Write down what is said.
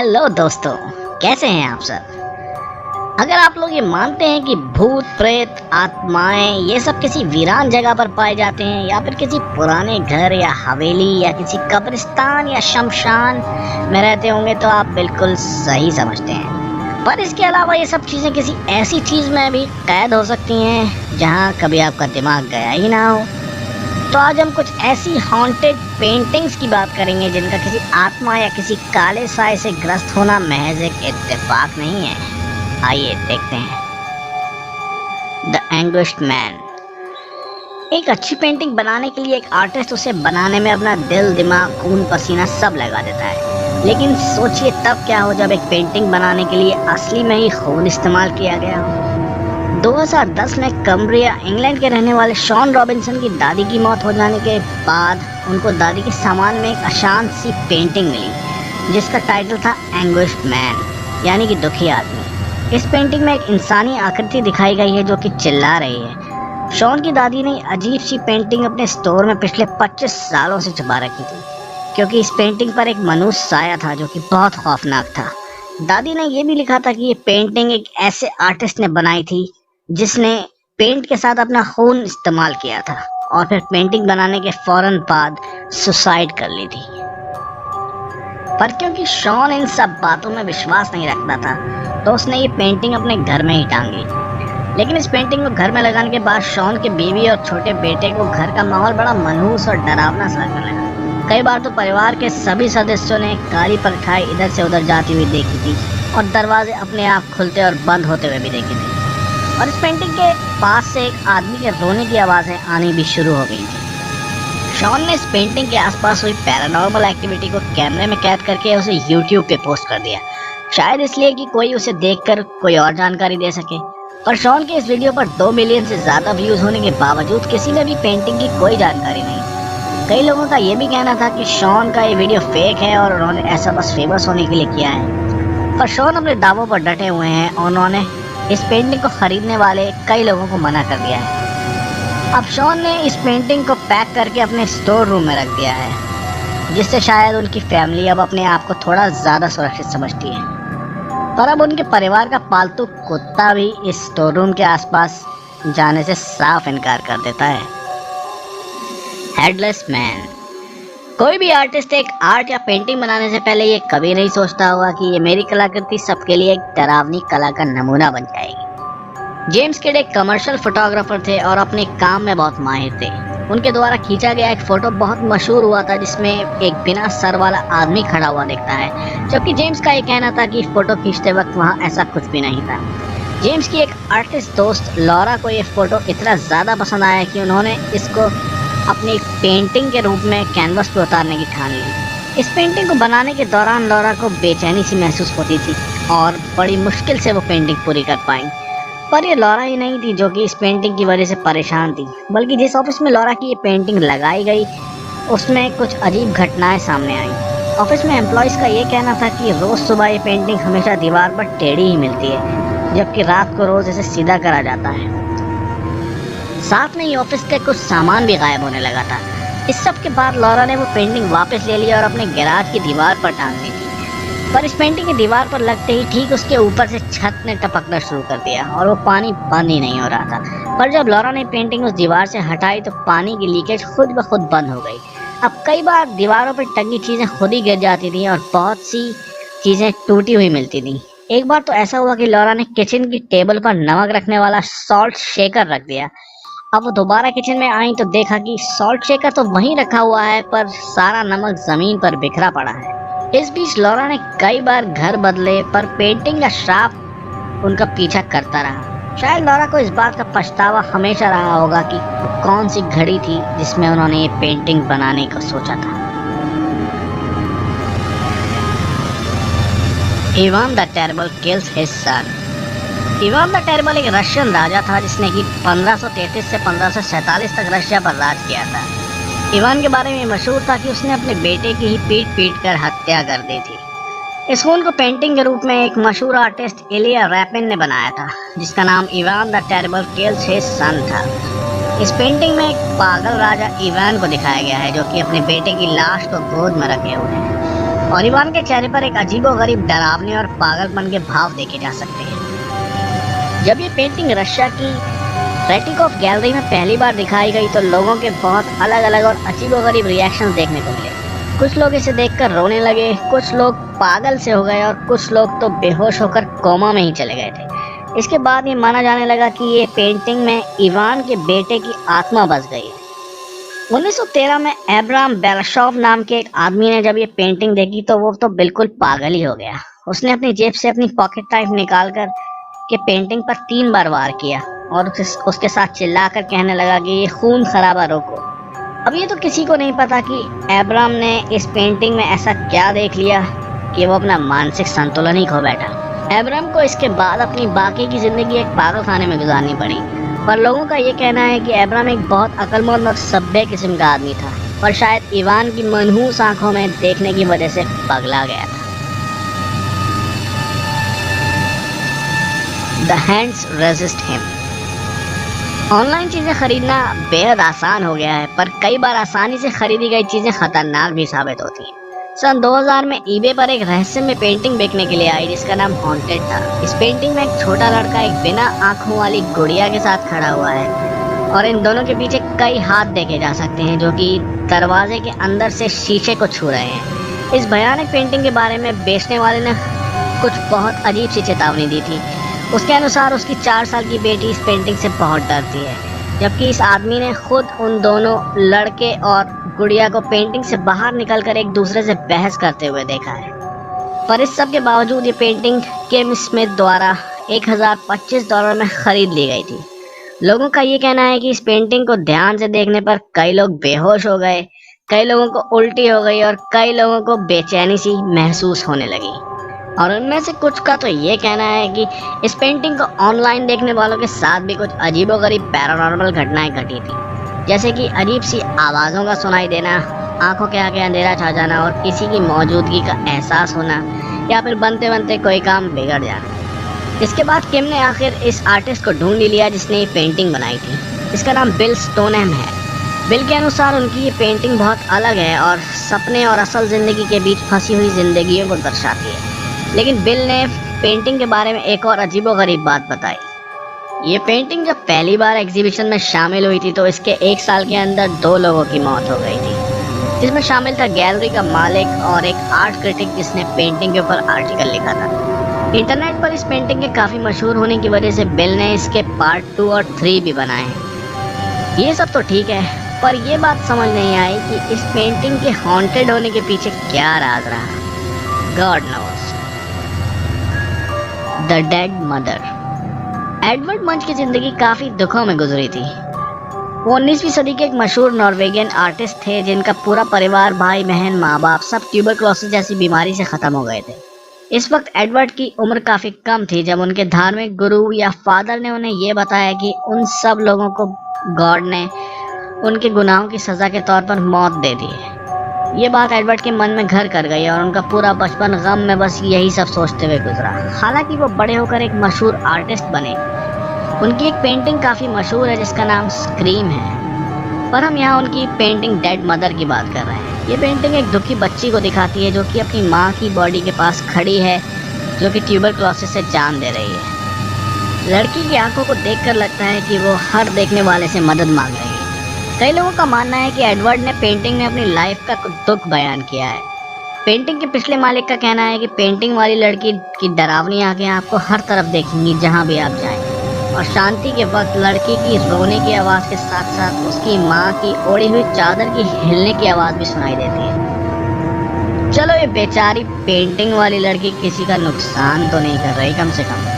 Hello दोस्तों, कैसे हैं आप सब। अगर आप लोग ये मानते हैं कि भूत प्रेत आत्माएं ये सब किसी वीरान जगह पर पाए जाते हैं या फिर किसी पुराने घर या हवेली या किसी कब्रिस्तान या शमशान में रहते होंगे तो आप बिल्कुल सही समझते हैं। पर इसके अलावा ये सब चीज़ें किसी ऐसी चीज़ में भी कैद हो सकती हैं जहाँ कभी आपका दिमाग गया ही ना हो। तो आज हम कुछ ऐसी हॉन्टेड पेंटिंग्स की बात करेंगे जिनका किसी आत्मा या किसी काले साए से ग्रस्त होना महज एक इत्तेफाक नहीं है। आइए देखते हैं। The anguished man. एक अच्छी पेंटिंग बनाने के लिए एक आर्टिस्ट उसे बनाने में अपना दिल, दिमाग, खून, पसीना सब लगा देता है। लेकिन सोचिए तब क्या हो जब एक पेंटिंग बनाने के लिए असली में ही खून इस्तेमाल किया गया हो। 2010 में कम्ब्रिया, इंग्लैंड के रहने वाले शॉन रॉबिन्सन की दादी की मौत हो जाने के बाद उनको दादी के सामान में एक अशांत सी पेंटिंग मिली जिसका टाइटल था एंग्विश्ड मैन, यानी कि दुखी आदमी। इस पेंटिंग में एक इंसानी आकृति दिखाई गई है जो कि चिल्ला रही है। शॉन की दादी ने अजीब सी पेंटिंग अपने स्टोर में पिछले 25 सालों से छुपा रखी थी क्योंकि इस पेंटिंग पर एक मनुष्य साया था जो कि बहुत खौफनाक था। दादी ने यह भी लिखा था कि ये पेंटिंग एक ऐसे आर्टिस्ट ने बनाई थी जिसने पेंट के साथ अपना खून इस्तेमाल किया था और फिर पेंटिंग बनाने के फौरन बाद सुसाइड कर ली थी। पर क्योंकि शॉन इन सब बातों में विश्वास नहीं रखता था तो उसने ये पेंटिंग अपने घर में ही टांग ली। लेकिन इस पेंटिंग को घर में लगाने के बाद शॉन के बीवी और छोटे बेटे को घर का माहौल बड़ा मनहूस और डरावना सा लगने लगा। कई बार तो परिवार के सभी सदस्यों ने काली परछाई इधर से उधर जाती हुई देखी थी और दरवाजे अपने आप खुलते और बंद होते हुए भी देखे थे। और इस पेंटिंग के पास से एक आदमी के रोने की आवाज़ें आनी भी शुरू हो गई थी। शॉन ने इस पेंटिंग के आसपास हुई पैरानॉर्मल एक्टिविटी को कैमरे में कैद करके उसे यूट्यूब पे पोस्ट कर दिया, शायद इसलिए कि कोई उसे देखकर कोई और जानकारी दे सके। पर शॉन के इस वीडियो पर 2 मिलियन से ज़्यादा व्यूज़ होने के बावजूद किसी ने भी पेंटिंग की कोई जानकारी नहीं। कई लोगों का यह भी कहना था कि शॉन का ये वीडियो फेक है और उन्होंने ऐसा बस फेमस होने के लिए किया है। पर शॉन अपने दावों पर डटे हुए हैं और उन्होंने इस पेंटिंग को खरीदने वाले कई लोगों को मना कर दिया है। अब शॉन ने इस पेंटिंग को पैक करके अपने स्टोर रूम में रख दिया है जिससे शायद उनकी फैमिली अब अपने आप को थोड़ा ज़्यादा सुरक्षित समझती है। पर अब उनके परिवार का पालतू कुत्ता भी इस स्टोर रूम के आसपास जाने से साफ इनकार कर देता है। Headless man. कोई भी आर्टिस्ट एक आर्ट या पेंटिंग बनाने से पहले ये कभी नहीं सोचता होगा कि ये मेरी कलाकृति सबके लिए एक डरावनी कला का नमूना बन जाएगी। जेम्स किड एक कमर्शियल फोटोग्राफर थे और अपने काम में बहुत माहिर थे। उनके द्वारा खींचा गया एक फोटो बहुत मशहूर हुआ था जिसमें एक बिना सर वाला आदमी खड़ा हुआ दिखता है, जबकि जेम्स का ये कहना था कि फोटो खींचते वक्त वहाँ ऐसा कुछ भी नहीं था। जेम्स की एक आर्टिस्ट दोस्त लॉरा को ये फोटो इतना ज़्यादा पसंद आया कि उन्होंने इसको अपनी पेंटिंग के रूप में कैनवस पर उतारने की ठान ली। इस पेंटिंग को बनाने के दौरान लॉरा को बेचैनी सी महसूस होती थी और बड़ी मुश्किल से वो पेंटिंग पूरी कर पाई। पर ये लॉरा ही नहीं थी जो कि इस पेंटिंग की वजह से परेशान थी, बल्कि जिस ऑफिस में लॉरा की ये पेंटिंग लगाई गई उसमें कुछ अजीब घटनाएं सामने आई। ऑफिस में एम्प्लॉयज़ का ये कहना था कि रोज़ सुबह ये पेंटिंग हमेशा दीवार पर टेढ़ी ही मिलती है जबकि रात को रोज़ इसे सीधा करा जाता है। साथ में ही ऑफिस के कुछ सामान भी गायब होने लगा था। इस सब के बाद लॉरा ने वो पेंटिंग वापस ले लिया और अपने गैराज की दीवार पर टांग दी थी। पर इस पेंटिंग की दीवार पर लगते ही ठीक उसके ऊपर से छत ने टपकना शुरू कर दिया और वो पानी बंद ही नहीं हो रहा था। पर जब लॉरा ने पेंटिंग उस दीवार से हटाई तो पानी की लीकेज खुद ब खुद बंद हो गई। अब कई बार दीवारों पर टंगी चीज़ें खुद ही गिर जाती थी और बहुत सी चीज़ें टूटी हुई मिलती थी। एक बार तो ऐसा हुआ कि लॉरा ने किचन की टेबल पर नमक रखने वाला सॉल्ट शेकर रख दिया। अब वो दोबारा किचन में आई तो देखा कि सॉल्ट शेकर तो वहीं रखा हुआ है पर सारा नमक जमीन पर बिखरा पड़ा है। इस बीच लॉरा ने कई बार घर बदले पर पेंटिंग का श्राप उनका पीछा करता रहा। शायद लॉरा को इस बात का पछतावा हमेशा रहा होगा कि कौन सी घड़ी थी जिसमें उन्होंने ये पेंटिंग बनाने का सोचा था। Ivan the terrible kills his son. Ivan the terrible एक रशियन राजा था जिसने कि 1533 से 1547 तक रशिया पर राज किया था। इवान के बारे में मशहूर था कि उसने अपने बेटे की ही पीट कर हत्या कर दी थी। इस खून को पेंटिंग के रूप में एक मशहूर आर्टिस्ट इलिया रैपिन ने बनाया था जिसका नाम Ivan the terrible kills his son था। इस पेंटिंग में एक पागल राजा इवान को दिखाया गया है जो कि अपने बेटे की लाश को गोद में रखे हुए है। और इवान के चेहरे पर एक अजीबोगरीब डरावने और पागलपन के भाव देखे जा सकते हैं। जब ये पेंटिंग रशिया की ट्रेटिकोव गैलरी में पहली बार दिखाई गई तो लोगों के बहुत अलग अलग और अजीबोगरीब रिएक्शंस देखने को मिले। कुछ लोग इसे देखकर रोने लगे, कुछ लोग पागल से हो गए और कुछ लोग तो बेहोश होकर कोमा में ही चले गए थे। इसके बाद ये माना जाने लगा कि ये पेंटिंग में इवान के बेटे की आत्मा बस गई है। 1913 में एब्राम बेलाशोव नाम के एक आदमी ने जब ये पेंटिंग देखी तो वो तो बिल्कुल पागल ही हो गया। उसने अपनी जेब से अपनी पॉकेट नाइफ निकालकर के पेंटिंग पर 3 बार वार किया और उसके साथ चिल्लाकर कहने लगा कि ये खून खराबा रोको। अब ये तो किसी को नहीं पता कि एब्राम ने इस पेंटिंग में ऐसा क्या देख लिया कि वो अपना मानसिक संतुलन ही खो बैठा। एब्राम को इसके बाद अपनी बाकी की जिंदगी एक पागल खाने में गुजारनी पड़ी, पर लोगों का ये कहना है कि एब्राम एक बहुत अक्लमंद और सभ्य किस्म का आदमी था और शायद इवान की मनहूस आंखों में देखने की वजह से पगला गया था। The hands resist him। Online चीजें खरीदना बेहद आसान हो गया है, पर कई बार आसानी से खरीदी गई चीजें खतरनाक भी साबित होती हैं। सन 2000 में ईबे पर एक रहस्यमय पेंटिंग बेचने के लिए आई जिसका नाम हॉन्टेड था। इस पेंटिंग में एक छोटा लड़का एक बिना आंखों वाली गुड़िया के साथ खड़ा हुआ है और इन दोनों के पीछे कई हाथ देखे जा सकते हैं जो कि दरवाजे के अंदर से शीशे को छू रहे हैं। इस भयानक पेंटिंग के बारे में बेचने वाले ने कुछ बहुत अजीब सी चेतावनी दी थी। उसके अनुसार उसकी 4 साल की बेटी इस पेंटिंग से बहुत डरती है, जबकि इस आदमी ने खुद उन दोनों लड़के और गुड़िया को पेंटिंग से बाहर निकलकर एक दूसरे से बहस करते हुए देखा है। पर इस सब के बावजूद ये पेंटिंग किम स्मिथ द्वारा $1025 में खरीद ली गई थी। लोगों का ये कहना है कि इस पेंटिंग को ध्यान से देखने पर कई लोग बेहोश हो गए, कई लोगों को उल्टी हो गई और कई लोगों को बेचैनी सी महसूस होने लगी। और उनमें से कुछ का तो ये कहना है कि इस पेंटिंग को ऑनलाइन देखने वालों के साथ भी कुछ अजीबोगरीब पैरानॉर्मल घटनाएं घटी थी, जैसे कि अजीब सी आवाज़ों का सुनाई देना, आंखों के आगे अंधेरा छा जाना और किसी की मौजूदगी का एहसास होना, या फिर बनते बनते कोई काम बिगड़ जाना। इसके बाद किम ने आखिर इस आर्टिस्ट को ढूंढ लिया जिसने ये पेंटिंग बनाई थी। इसका नाम बिल स्टोनहैम है। बिल के अनुसार उनकी ये पेंटिंग बहुत अलग है और सपने और असल ज़िंदगी के बीच फंसी हुई जिंदगियों को दर्शाती है। लेकिन बिल ने पेंटिंग के बारे में एक और अजीबोगरीब बात बताई। ये पेंटिंग जब पहली बार एग्जीबिशन में शामिल हुई थी तो इसके 1 साल के अंदर 2 लोगों की मौत हो गई थी, जिसमें शामिल था गैलरी का मालिक और एक आर्ट क्रिटिक जिसने पेंटिंग के ऊपर आर्टिकल लिखा था। इंटरनेट पर इस पेंटिंग के काफ़ी मशहूर होने की वजह से बिल ने इसके पार्ट 2 और 3 भी बनाए हैं। ये सब तो ठीक है, पर यह बात समझ नहीं आई कि इस पेंटिंग के हॉन्टेड होने के पीछे क्या राज रहा। God knows. The dead mother. Edward मंच की जिंदगी काफी दुखों में गुजरी थी। वो 19वीं सदी के एक मशहूर नॉर्वेगियन आर्टिस्ट थे जिनका पूरा परिवार, भाई बहन, माँ बाप सब ट्यूबरक्लोसिस जैसी बीमारी से खत्म हो गए थे। इस वक्त एडवर्ड की उम्र काफी कम थी जब उनके धार्मिक गुरु या फादर ने उन्हें यह बताया कि उन सब लोगों को गॉड ने उनके गुनाहों की सजा के तौर पर मौत दे दी है। ये बात एडवर्ड के मन में घर कर गई और उनका पूरा बचपन गम में बस यही सब सोचते हुए गुजरा। हालांकि वो बड़े होकर एक मशहूर आर्टिस्ट बने। उनकी एक पेंटिंग काफ़ी मशहूर है जिसका नाम स्क्रीम है, पर हम यहाँ उनकी पेंटिंग डेड मदर की बात कर रहे हैं। ये पेंटिंग एक दुखी बच्ची को दिखाती है जो कि अपनी माँ की बॉडी के पास खड़ी है, जो कि ट्यूबरक्लोसिस से जान दे रही है। लड़की की आंखों को देखकर लगता है कि वो हर देखने वाले से मदद मांग रही है। कई लोगों का मानना है कि एडवर्ड ने पेंटिंग में अपनी लाइफ का दुख बयान किया है। पेंटिंग के पिछले मालिक का कहना है कि पेंटिंग वाली लड़की की डरावनी आंखें आपको हर तरफ देखेंगी जहां भी आप जाएं, और शांति के वक्त लड़की की रोने की आवाज़ के साथ साथ उसकी माँ की ओढ़ी हुई चादर की हिलने की आवाज़ भी सुनाई देती है। चलो, ये बेचारी पेंटिंग वाली लड़की किसी का नुकसान तो नहीं कर रही कम से कम।